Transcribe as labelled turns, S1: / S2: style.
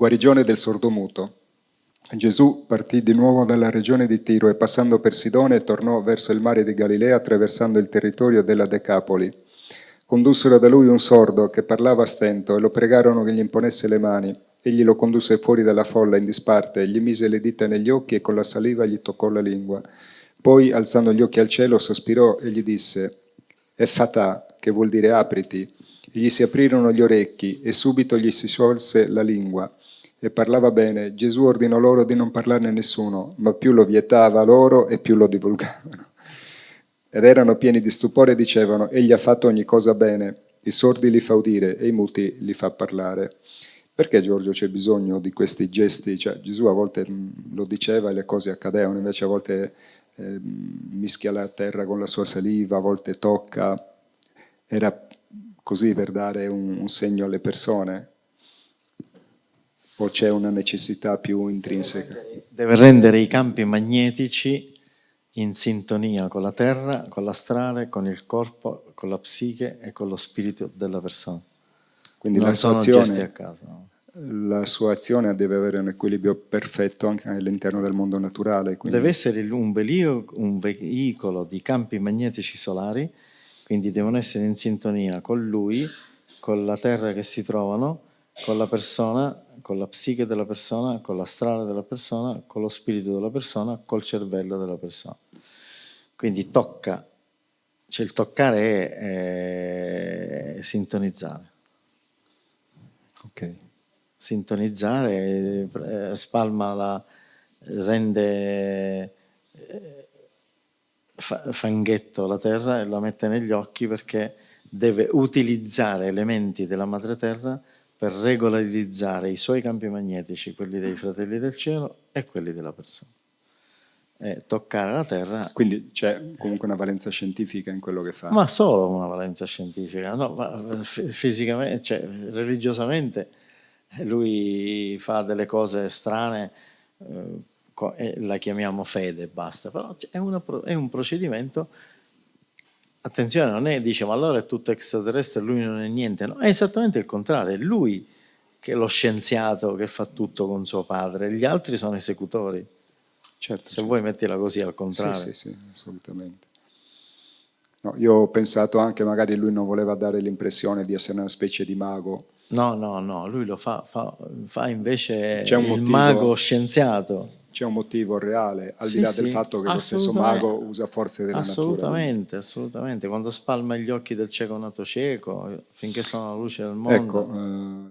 S1: Guarigione del sordomuto. Gesù partì di nuovo dalla regione di Tiro e passando per Sidone tornò verso il mare di Galilea attraversando il territorio della Decapoli. Condussero da lui un sordo che parlava a stento e lo pregarono che gli imponesse le mani. Egli lo condusse fuori dalla folla in disparte, gli mise le dita negli occhi e con la saliva gli toccò la lingua. Poi, alzando gli occhi al cielo, sospirò e gli disse: Effatà, che vuol dire apriti. E gli si aprirono gli orecchi e subito gli si sciolse la lingua e parlava bene. Gesù ordinò loro di non parlarne a nessuno, ma più lo vietava loro e più lo divulgavano. Ed erano pieni di stupore e dicevano: Egli ha fatto ogni cosa bene, i sordi li fa udire e i muti li fa parlare. Perché, Giorgio, c'è bisogno di questi gesti? Cioè, Gesù a volte lo diceva e le cose accadevano, invece a volte mischia la terra con la sua saliva, a volte tocca. Era così per dare un segno alle persone? O c'è una necessità più intrinseca?
S2: Deve rendere i campi magnetici in sintonia con la terra, con l'astrale, con il corpo, con la psiche e con lo spirito della persona.
S1: Quindi
S2: non
S1: la sua
S2: sono gesti a caso. No?
S1: La sua azione deve avere un equilibrio perfetto anche all'interno del mondo naturale. Quindi
S2: deve essere un veicolo di campi magnetici solari, quindi devono essere in sintonia con lui, con la terra che si trovano, con la persona, con la psiche della persona, con l'astrale della persona, con lo spirito della persona, col cervello della persona. Quindi tocca, cioè il toccare è sintonizzare.
S1: Ok.
S2: Sintonizzare, spalma rende fanghetto la terra e la mette negli occhi perché deve utilizzare elementi della madre terra per regolarizzare i suoi campi magnetici, quelli dei fratelli del cielo e quelli della persona. E toccare la terra.
S1: Quindi c'è comunque una valenza scientifica in quello che fa.
S2: Ma solo una valenza scientifica, no, ma fisicamente, cioè religiosamente lui fa delle cose strane e la chiamiamo fede, basta, però è un procedimento. Attenzione, non è, dice, ma allora è tutto extraterrestre e lui non è niente, no, è esattamente il contrario, è lui che è lo scienziato che fa tutto con suo padre, gli altri sono esecutori.
S1: Certo,
S2: Se
S1: certo.
S2: vuoi mettila così al contrario.
S1: Sì, sì, sì, assolutamente. No, io ho pensato anche magari lui non voleva dare l'impressione di essere una specie di mago.
S2: No, lui lo fa invece
S1: C'è un
S2: il
S1: motivo,
S2: mago scienziato.
S1: c'è un motivo reale, al di
S2: Sì,
S1: là del
S2: sì,
S1: fatto che lo stesso mago usa forze della natura.
S2: Assolutamente. Quando spalma gli occhi del cieco nato cieco, finché sono la luce del mondo.
S1: Ecco,